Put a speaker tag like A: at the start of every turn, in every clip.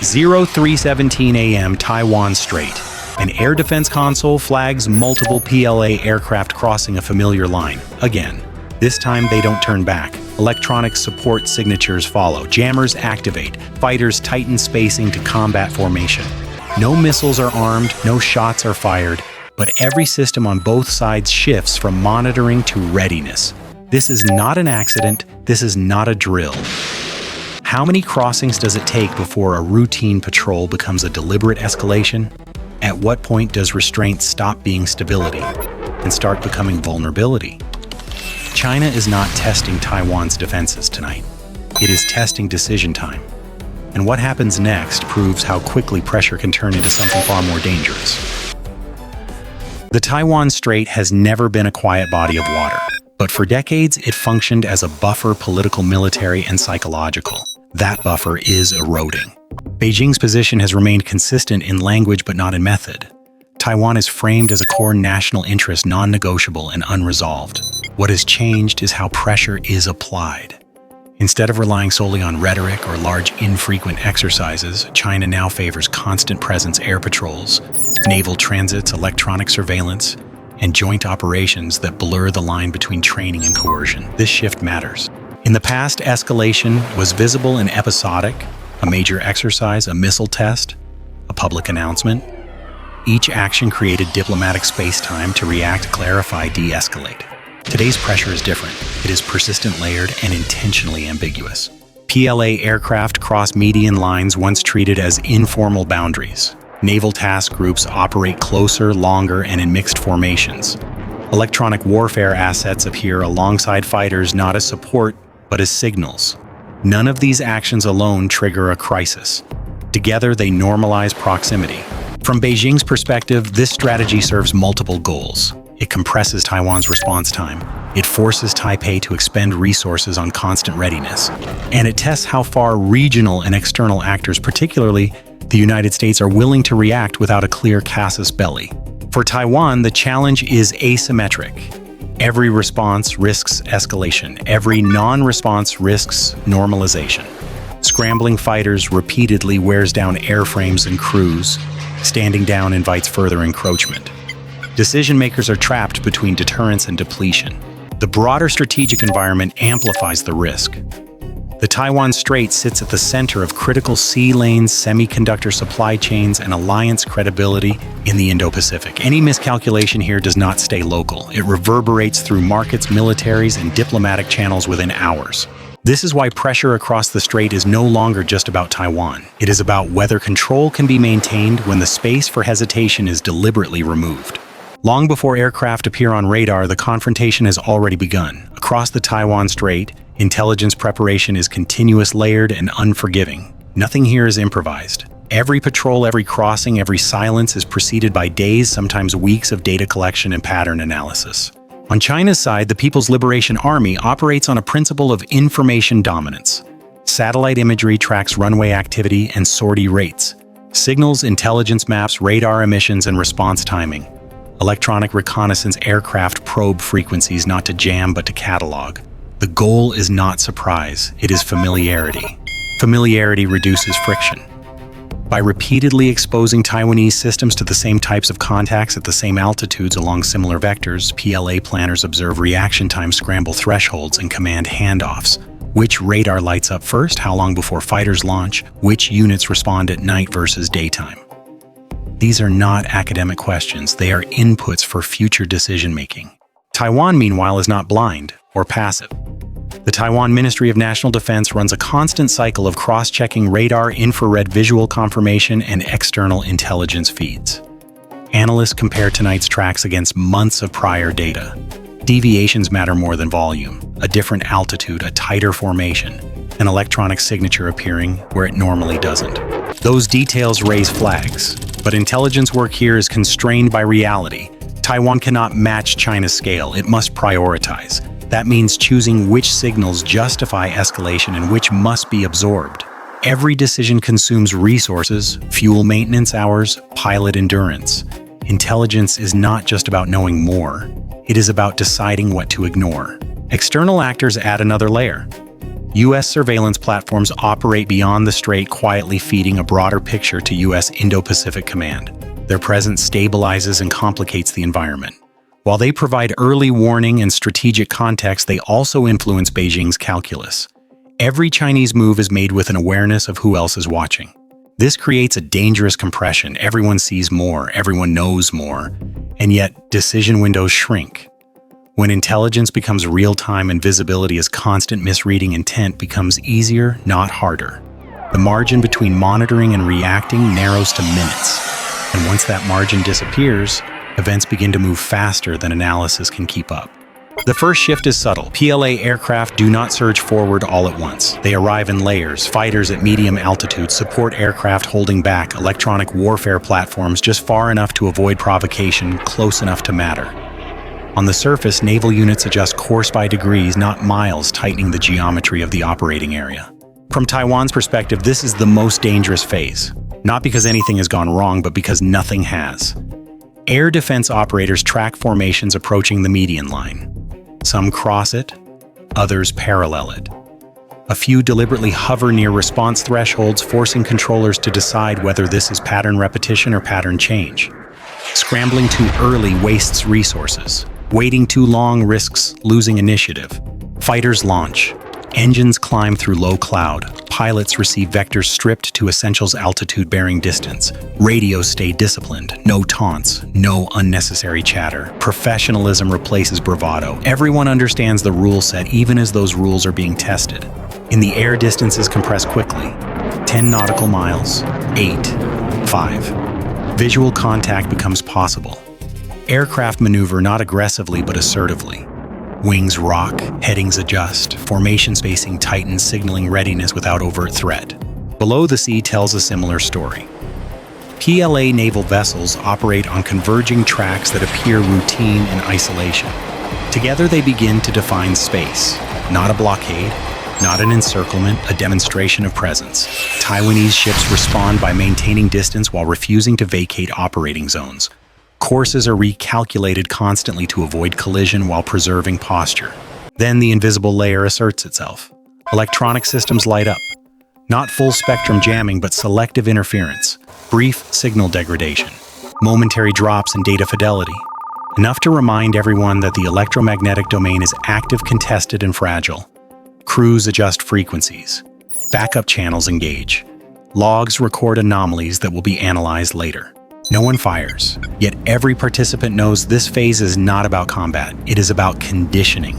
A: 03:17 a.m. Taiwan Strait. An air defense console flags multiple PLA aircraft crossing a familiar line. Again, this time they don't turn back. Electronic support signatures follow. Jammers activate. Fighters tighten spacing to combat formation. No missiles are armed, no shots are fired, but every system on both sides shifts from monitoring to readiness. This is not an accident. This is not a drill. How many crossings does it take before a routine patrol becomes a deliberate escalation? At what point does restraint stop being stability and start becoming vulnerability? China is not testing Taiwan's defenses tonight. It is testing decision time. And what happens next proves how quickly pressure can turn into something far more dangerous. The Taiwan Strait has never been a quiet body of water, but for decades it functioned as a buffer, political, military, and psychological. That buffer is eroding. Beijing's position has remained consistent in language but not in method. Taiwan is framed as a core national interest, non-negotiable and unresolved. What has changed is how pressure is applied. Instead of relying solely on rhetoric or large, infrequent exercises, China now favors constant presence air patrols, naval transits, electronic surveillance, and joint operations that blur the line between training and coercion. This shift matters. In the past, escalation was visible and episodic, a major exercise, a missile test, a public announcement. Each action created diplomatic space-time to react, clarify, de-escalate. Today's pressure is different. It is persistent, layered, and intentionally ambiguous. PLA aircraft cross median lines once treated as informal boundaries. Naval task groups operate closer, longer, and in mixed formations. Electronic warfare assets appear alongside fighters not as support, but as signals. None of these actions alone trigger a crisis. Together, they normalize proximity. From Beijing's perspective, this strategy serves multiple goals. It compresses Taiwan's response time. It forces Taipei to expend resources on constant readiness. And it tests how far regional and external actors, particularly the United States, are willing to react without a clear casus belli. For Taiwan, the challenge is asymmetric. Every response risks escalation. Every non-response risks normalization. Scrambling fighters repeatedly wears down airframes and crews. Standing down invites further encroachment. Decision makers are trapped between deterrence and depletion. The broader strategic environment amplifies the risk. The Taiwan Strait sits at the center of critical sea lanes, semiconductor supply chains, and alliance credibility in the Indo-Pacific. Any miscalculation here does not stay local. It reverberates through markets, militaries, and diplomatic channels within hours. This is why pressure across the strait is no longer just about Taiwan. It is about whether control can be maintained when the space for hesitation is deliberately removed. Long before aircraft appear on radar, the confrontation has already begun. Across the Taiwan Strait, intelligence preparation is continuous, layered, and unforgiving. Nothing here is improvised. Every patrol, every crossing, every silence is preceded by days, sometimes weeks of data collection and pattern analysis. On China's side, the People's Liberation Army operates on a principle of information dominance. Satellite imagery tracks runway activity and sortie rates. Signals, intelligence maps, radar emissions, and response timing. Electronic reconnaissance aircraft probe frequencies not to jam but to catalog. The goal is not surprise, it is familiarity. Familiarity reduces friction. By repeatedly exposing Taiwanese systems to the same types of contacts at the same altitudes along similar vectors, PLA planners observe reaction time, scramble thresholds, and command handoffs. Which radar lights up first? How long before fighters launch? Which units respond at night versus daytime? These are not academic questions, they are inputs for future decision-making. Taiwan, meanwhile, is not blind or passive. The Taiwan Ministry of National Defense runs a constant cycle of cross-checking radar, infrared visual confirmation, and external intelligence feeds. Analysts compare tonight's tracks against months of prior data. Deviations matter more than volume. A different altitude, a tighter formation, an electronic signature appearing where it normally doesn't. Those details raise flags, but intelligence work here is constrained by reality. Taiwan cannot match China's scale, it must prioritize. That means choosing which signals justify escalation and which must be absorbed. Every decision consumes resources, fuel maintenance hours, pilot endurance. Intelligence is not just about knowing more, it is about deciding what to ignore. External actors add another layer. U.S. surveillance platforms operate beyond the strait, quietly feeding a broader picture to U.S. Indo-Pacific Command. Their presence stabilizes and complicates the environment. While they provide early warning and strategic context, they also influence Beijing's calculus. Every Chinese move is made with an awareness of who else is watching. This creates a dangerous compression. Everyone sees more, everyone knows more, and yet decision windows shrink. When intelligence becomes real-time and visibility as constant, misreading intent becomes easier, not harder. The margin between monitoring and reacting narrows to minutes. And once that margin disappears, events begin to move faster than analysis can keep up. The first shift is subtle. PLA aircraft do not surge forward all at once. They arrive in layers. Fighters at medium altitude support aircraft holding back, electronic warfare platforms just far enough to avoid provocation, close enough to matter. On the surface, naval units adjust course by degrees, not miles, tightening the geometry of the operating area. From Taiwan's perspective, this is the most dangerous phase. Not because anything has gone wrong, but because nothing has. Air defense operators track formations approaching the median line. Some cross it, others parallel it. A few deliberately hover near response thresholds, forcing controllers to decide whether this is pattern repetition or pattern change. Scrambling too early wastes resources. Waiting too long risks losing initiative. Fighters launch. Engines climb through low cloud. Pilots receive vectors stripped to essentials altitude-bearing distance. Radios stay disciplined. No taunts. No unnecessary chatter. Professionalism replaces bravado. Everyone understands the rule set, even as those rules are being tested. In the air, distances compress quickly. 10 nautical miles. 8. 5. Visual contact becomes possible. Aircraft maneuver not aggressively but assertively. Wings rock, headings adjust, formation spacing tightens, signaling readiness without overt threat. Below the sea tells a similar story. PLA naval vessels operate on converging tracks that appear routine in isolation. Together they begin to define space, not a blockade, not an encirclement, a demonstration of presence. Taiwanese ships respond by maintaining distance while refusing to vacate operating zones. Courses are recalculated constantly to avoid collision while preserving posture. Then the invisible layer asserts itself. Electronic systems light up. Not full spectrum jamming, but selective interference. Brief signal degradation. Momentary drops in data fidelity. Enough to remind everyone that the electromagnetic domain is active, contested, and fragile. Crews adjust frequencies. Backup channels engage. Logs record anomalies that will be analyzed later. No one fires, yet every participant knows this phase is not about combat. It is about conditioning,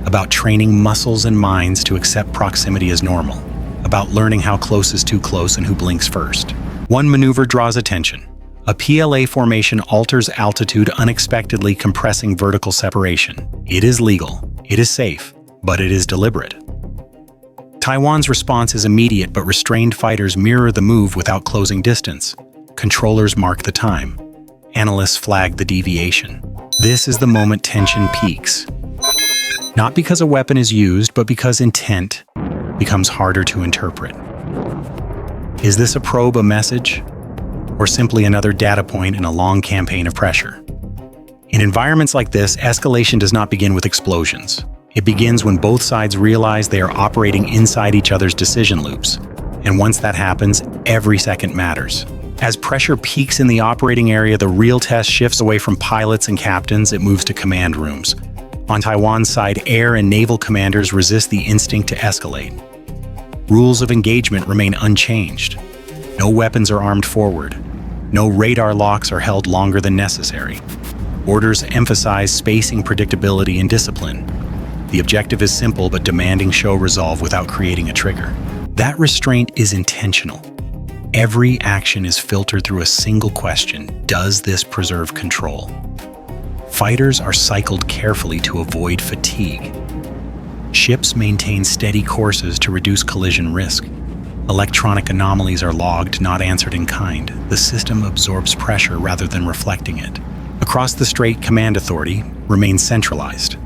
A: about training muscles and minds to accept proximity as normal, about learning how close is too close and who blinks first. One maneuver draws attention. A PLA formation alters altitude unexpectedly, compressing vertical separation. It is legal, it is safe, but it is deliberate. Taiwan's response is immediate, but restrained fighters mirror the move without closing distance. Controllers mark the time. Analysts flag the deviation. This is the moment tension peaks. Not because a weapon is used, but because intent becomes harder to interpret. Is this a probe, a message, or simply another data point in a long campaign of pressure? In environments like this, escalation does not begin with explosions. It begins when both sides realize they are operating inside each other's decision loops. And once that happens, every second matters. As pressure peaks in the operating area, the real test shifts away from pilots and captains. It moves to command rooms. On Taiwan's side, air and naval commanders resist the instinct to escalate. Rules of engagement remain unchanged. No weapons are armed forward. No radar locks are held longer than necessary. Orders emphasize spacing, predictability, and discipline. The objective is simple but demanding: show resolve without creating a trigger. That restraint is intentional. Every action is filtered through a single question: does this preserve control? Fighters are cycled carefully to avoid fatigue. Ships maintain steady courses to reduce collision risk. Electronic anomalies are logged, not answered in kind. The system absorbs pressure rather than reflecting it. Across the strait, command authority remains centralized.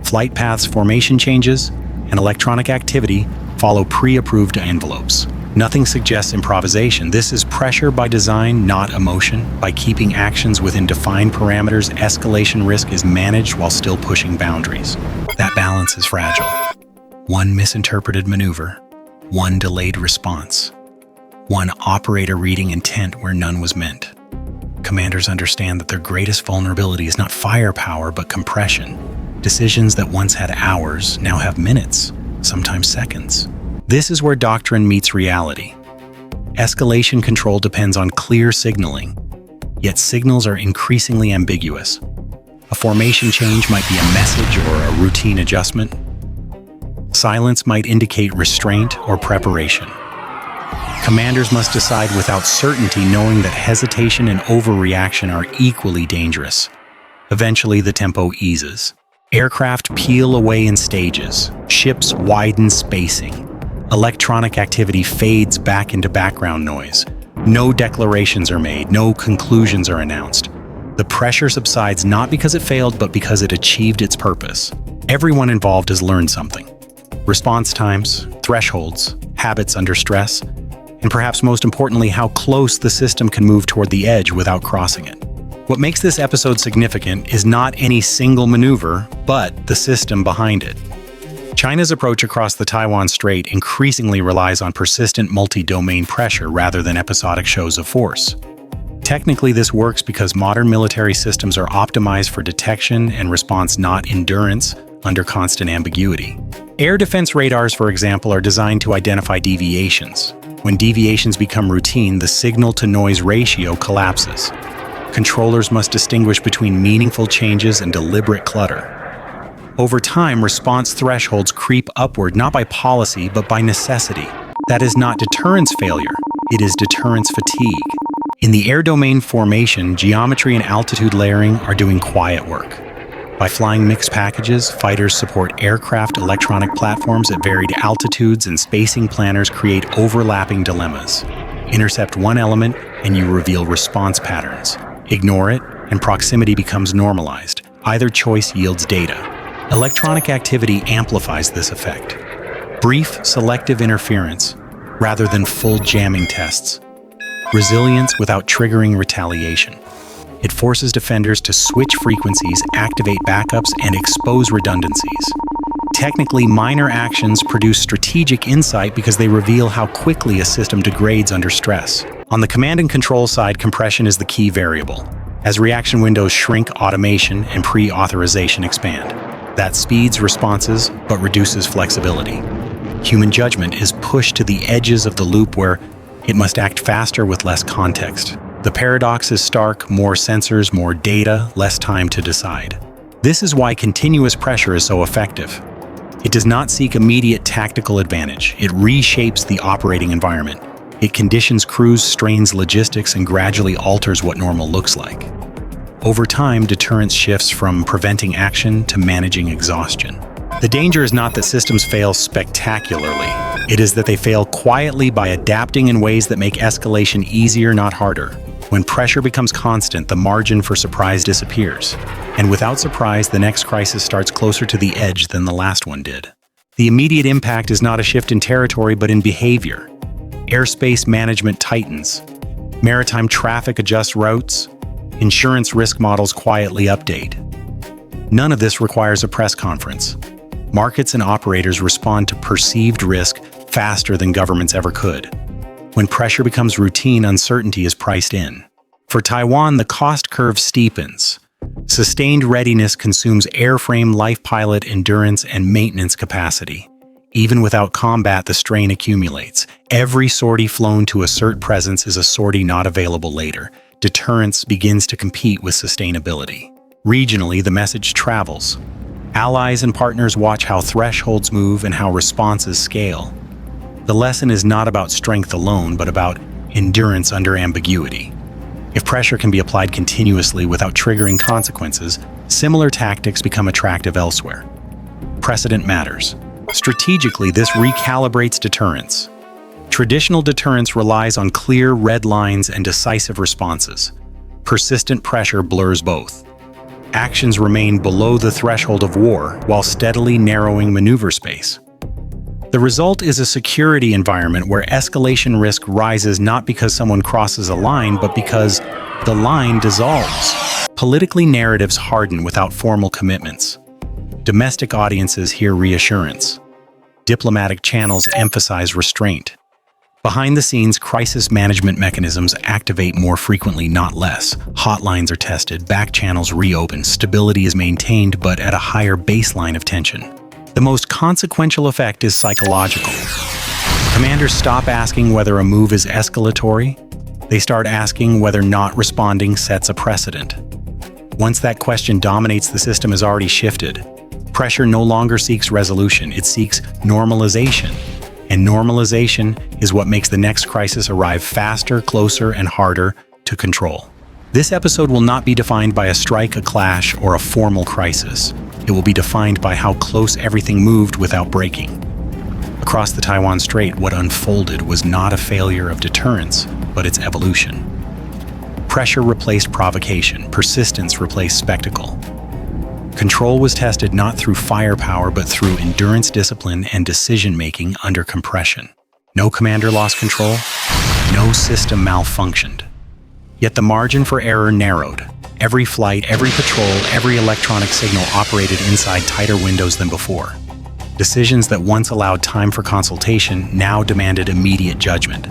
A: Flight paths, formation changes, and electronic activity follow pre-approved envelopes. Nothing suggests improvisation. This is pressure by design, not emotion. By keeping actions within defined parameters, escalation risk is managed while still pushing boundaries. That balance is fragile. One misinterpreted maneuver, one delayed response, one operator reading intent where none was meant. Commanders understand that their greatest vulnerability is not firepower, but compression. Decisions that once had hours now have minutes, sometimes seconds. This is where doctrine meets reality. Escalation control depends on clear signaling, yet signals are increasingly ambiguous. A formation change might be a message or a routine adjustment. Silence might indicate restraint or preparation. Commanders must decide without certainty, knowing that hesitation and overreaction are equally dangerous. Eventually, the tempo eases. Aircraft peel away in stages. Ships widen spacing. Electronic activity fades back into background noise. No declarations are made, no conclusions are announced. The pressure subsides not because it failed, but because it achieved its purpose. Everyone involved has learned something. Response times, thresholds, habits under stress, and perhaps most importantly, how close the system can move toward the edge without crossing it. What makes this episode significant is not any single maneuver, but the system behind it. China's approach across the Taiwan Strait increasingly relies on persistent multi-domain pressure rather than episodic shows of force. Technically, this works because modern military systems are optimized for detection and response, not endurance, under constant ambiguity. Air defense radars, for example, are designed to identify deviations. When deviations become routine, the signal-to-noise ratio collapses. Controllers must distinguish between meaningful changes and deliberate clutter. Over time, response thresholds creep upward not by policy, but by necessity. That is not deterrence failure, it is deterrence fatigue. In the air domain formation, geometry and altitude layering are doing quiet work. By flying mixed packages, fighters support aircraft electronic platforms at varied altitudes, and spacing planners create overlapping dilemmas. Intercept one element, and you reveal response patterns. Ignore it, and proximity becomes normalized. Either choice yields data. Electronic activity amplifies this effect. Brief, selective interference, rather than full jamming tests. Resilience without triggering retaliation. It forces defenders to switch frequencies, activate backups, and expose redundancies. Technically, minor actions produce strategic insight because they reveal how quickly a system degrades under stress. On the command and control side, compression is the key variable. As reaction windows shrink, automation and pre-authorization expand. That speeds responses but reduces flexibility. Human judgment is pushed to the edges of the loop where it must act faster with less context. The paradox is stark: more sensors, more data, less time to decide. This is why continuous pressure is so effective. It does not seek immediate tactical advantage. It reshapes the operating environment. It conditions crews, strains logistics, and gradually alters what normal looks like. Over time, deterrence shifts from preventing action to managing exhaustion. The danger is not that systems fail spectacularly. It is that they fail quietly by adapting in ways that make escalation easier, not harder. When pressure becomes constant, the margin for surprise disappears. And without surprise, the next crisis starts closer to the edge than the last one did. The immediate impact is not a shift in territory, but in behavior. Airspace management tightens. Maritime traffic adjusts routes. Insurance risk models quietly update. None of this requires a press conference. Markets and operators respond to perceived risk faster than governments ever could. When pressure becomes routine, uncertainty is priced in. For Taiwan, the cost curve steepens. Sustained readiness consumes airframe, life pilot, endurance, and maintenance capacity. Even without combat, the strain accumulates. Every sortie flown to assert presence is a sortie not available later. Deterrence begins to compete with sustainability. Regionally, the message travels. Allies and partners watch how thresholds move and how responses scale. The lesson is not about strength alone, but about endurance under ambiguity. If pressure can be applied continuously without triggering consequences, similar tactics become attractive elsewhere. Precedent matters. Strategically, this recalibrates deterrence. Traditional deterrence relies on clear red lines and decisive responses. Persistent pressure blurs both. Actions remain below the threshold of war while steadily narrowing maneuver space. The result is a security environment where escalation risk rises not because someone crosses a line, but because the line dissolves. Politically, narratives harden without formal commitments. Domestic audiences hear reassurance. Diplomatic channels emphasize restraint. Behind the scenes, crisis management mechanisms activate more frequently, not less. Hotlines are tested, back channels reopen, stability is maintained, but at a higher baseline of tension. The most consequential effect is psychological. Commanders stop asking whether a move is escalatory. They start asking whether not responding sets a precedent. Once that question dominates, the system has already shifted. Pressure no longer seeks resolution, it seeks normalization. And normalization is what makes the next crisis arrive faster, closer, and harder to control. This episode will not be defined by a strike, a clash, or a formal crisis. It will be defined by how close everything moved without breaking. Across the Taiwan Strait, what unfolded was not a failure of deterrence, but its evolution. Pressure replaced provocation, persistence replaced spectacle. Control was tested not through firepower, but through endurance, discipline, and decision-making under compression. No commander lost control, no system malfunctioned. Yet the margin for error narrowed. Every flight, every patrol, every electronic signal operated inside tighter windows than before. Decisions that once allowed time for consultation now demanded immediate judgment.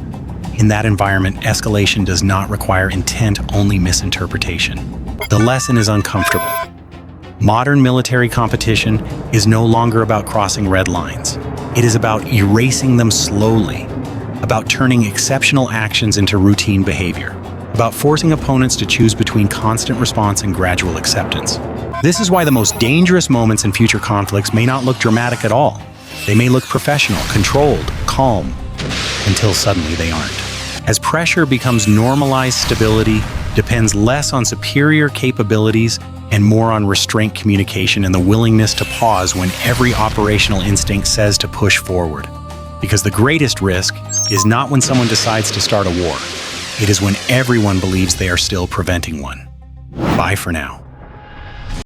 A: In that environment, escalation does not require intent, only misinterpretation. The lesson is uncomfortable. Modern military competition is no longer about crossing red lines. It is about erasing them slowly, about turning exceptional actions into routine behavior, about forcing opponents to choose between constant response and gradual acceptance. This is why the most dangerous moments in future conflicts may not look dramatic at all. They may look professional, controlled, calm, until suddenly they aren't. As pressure becomes normalized, stability depends less on superior capabilities and more on restraint, communication, and the willingness to pause when every operational instinct says to push forward. Because the greatest risk is not when someone decides to start a war. It is when everyone believes they are still preventing one. Bye for now.